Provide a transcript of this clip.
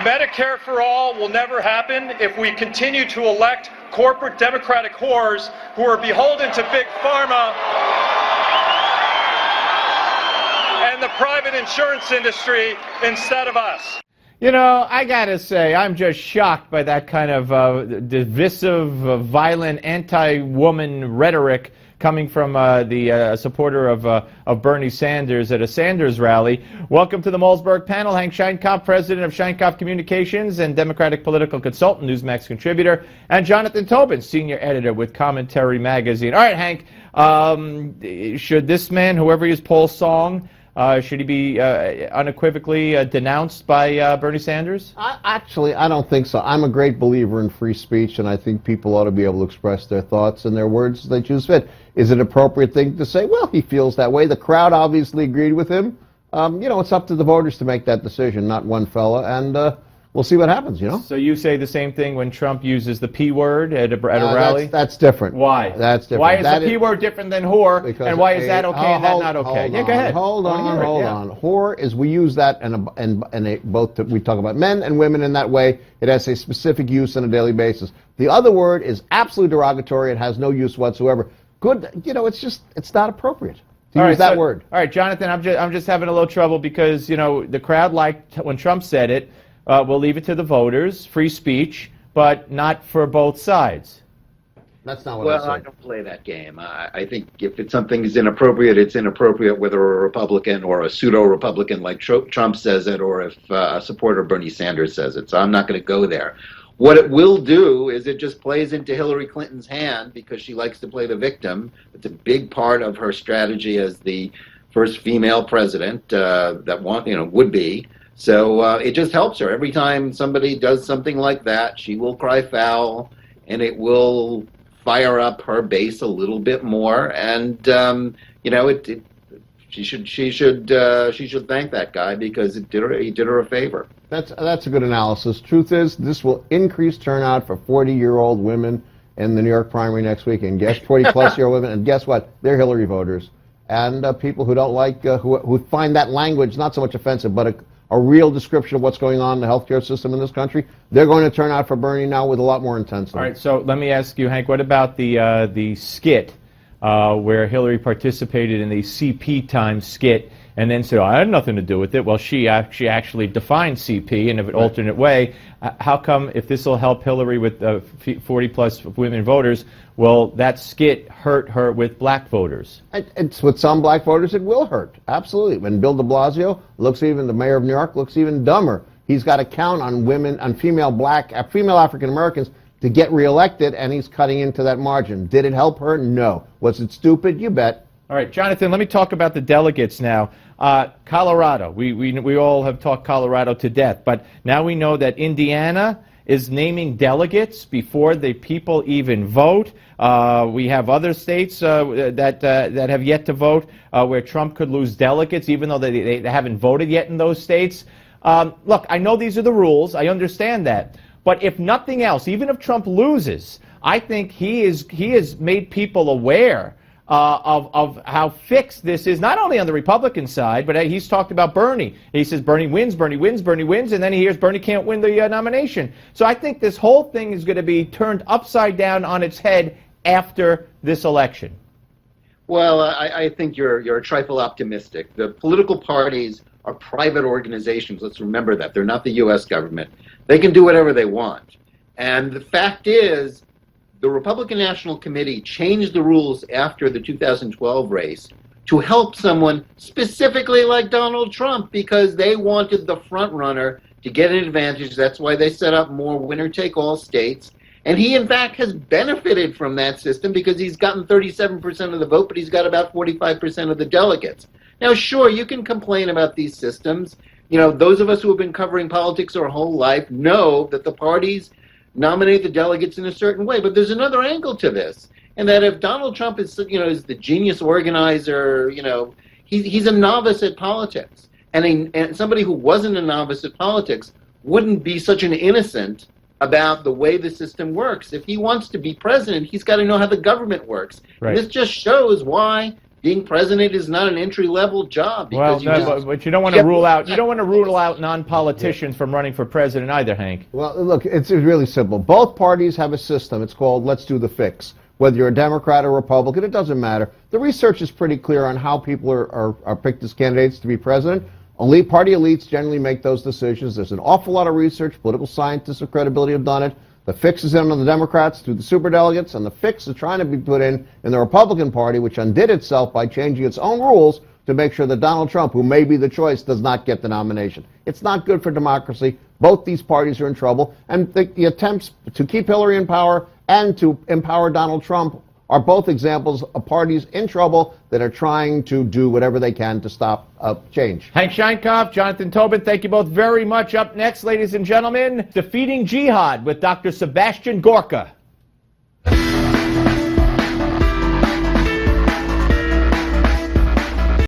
Medicare for all will never happen if we continue to elect corporate Democratic whores who are beholden to Big Pharma and the private insurance industry instead of us. You know, I gotta say, I'm just shocked by that kind of divisive, violent, anti-woman rhetoric coming from the supporter of Bernie Sanders at a Sanders rally. Welcome to the Malzberg panel. Hank Sheinkopf, president of Sheinkopf Communications and Democratic political consultant, Newsmax contributor, and Jonathan Tobin, senior editor with Commentary magazine. All right, Hank, should this man, whoever he is, Paul Song, should he be unequivocally denounced by Bernie Sanders? Actually, I don't think so. I'm a great believer in free speech, and I think people ought to be able to express their thoughts and their words as they choose fit. Is it an appropriate thing to say? Well, he feels that way. The crowd obviously agreed with him. You know, it's up to the voters to make that decision, not one fella, and we'll see what happens, you know? So you say the same thing when Trump uses the P word at a rally? That's different. Why? That's different. Why is the P word different than whore, and why is that okay and that not okay? Yeah, go ahead. Hold on. Whore is, we use that, both we talk about men and women in that way. It has a specific use on a daily basis. The other word is absolutely derogatory. It has no use whatsoever. Good, you know, it's not appropriate to use that word. All right, Jonathan, I'm just having a little trouble because, you know, the crowd liked when Trump said it. We'll leave it to the voters, free speech, but not for both sides. That's not what I said. Well, I don't play that game. I think if something is inappropriate, it's inappropriate whether a Republican or a pseudo-Republican like Trump says it, or if a supporter of Bernie Sanders says it. So I'm not going to go there. What it will do is it just plays into Hillary Clinton's hand because she likes to play the victim. It's a big part of her strategy as the first female president would be. So it just helps her. Every time somebody does something like that, she will cry foul, and it will fire up her base a little bit more. And she should thank that guy because he did her a favor. That's a good analysis. Truth is, this will increase turnout for 40-year-old women in the New York primary next week, and 40-plus-year-old women. And guess what? They're Hillary voters, and people who don't like who find that language not so much offensive, but a real description of what's going on in the healthcare system in this country, they're going to turn out for Bernie now with a lot more intensity. All right, so let me ask you, Hank, what about the skit where Hillary participated in the CP time skit and then said, I had nothing to do with it? Well, she actually defined CP in an alternate way. How come, if this will help Hillary with 40-plus women voters, will that skit hurt her with black voters? It's with some black voters, it will hurt. Absolutely. When Bill de Blasio the mayor of New York, looks even dumber. He's got to count on women, on female African Americans to get reelected, and he's cutting into that margin. Did it help her? No. Was it stupid? You bet. All right, Jonathan, let me talk about the delegates now. Colorado, we all have talked Colorado to death, but now we know that Indiana is naming delegates before the people even vote. We have other states that have yet to vote where Trump could lose delegates, even though they haven't voted yet in those states. Look, I know these are the rules. I understand that. But if nothing else, even if Trump loses, I think he has made people aware of how fixed this is, not only on the Republican side, but he's talked about Bernie. He says Bernie wins, Bernie wins, Bernie wins, and then he hears Bernie can't win the nomination. So I think this whole thing is going to be turned upside down on its head after this election. Well, I think you're a trifle optimistic. The political parties are private organizations. Let's remember that. They're not the U.S. government. They can do whatever they want. And the fact is, the Republican National Committee changed the rules after the 2012 race to help someone specifically like Donald Trump because they wanted the front runner to get an advantage. That's why they set up more winner-take-all states. And he, in fact, has benefited from that system because he's gotten 37% of the vote, but he's got about 45% of the delegates. Now, sure, you can complain about these systems. You know, those of us who have been covering politics our whole life know that the parties nominate the delegates in a certain way. But there's another angle to this, and that if Donald Trump is the genius organizer, he's a novice at politics. And somebody who wasn't a novice at politics wouldn't be such an innocent about the way the system works. If he wants to be president, he's got to know how the government works. Right. And this just shows why being president is not an entry-level job. Well, Because no, but you don't want to rule out. You don't want to rule out non-politicians from running for president either, Hank. Well, look, it's really simple. Both parties have a system. It's called Let's Do the Fix. Whether you're a Democrat or Republican, it doesn't matter. The research is pretty clear on how people are picked as candidates to be president. Party elites generally make those decisions. There's an awful lot of research. Political scientists of credibility have done it. The fix is in on the Democrats through the superdelegates, and the fix is trying to be put in the Republican Party, which undid itself by changing its own rules to make sure that Donald Trump, who may be the choice, does not get the nomination. It's not good for democracy. Both these parties are in trouble, and the attempts to keep Hillary in power and to empower Donald Trump are both examples of parties in trouble that are trying to do whatever they can to stop change. Hank Sheinkopf, Jonathan Tobin, thank you both very much. Up next, ladies and gentlemen, Defeating Jihad with Dr. Sebastian Gorka.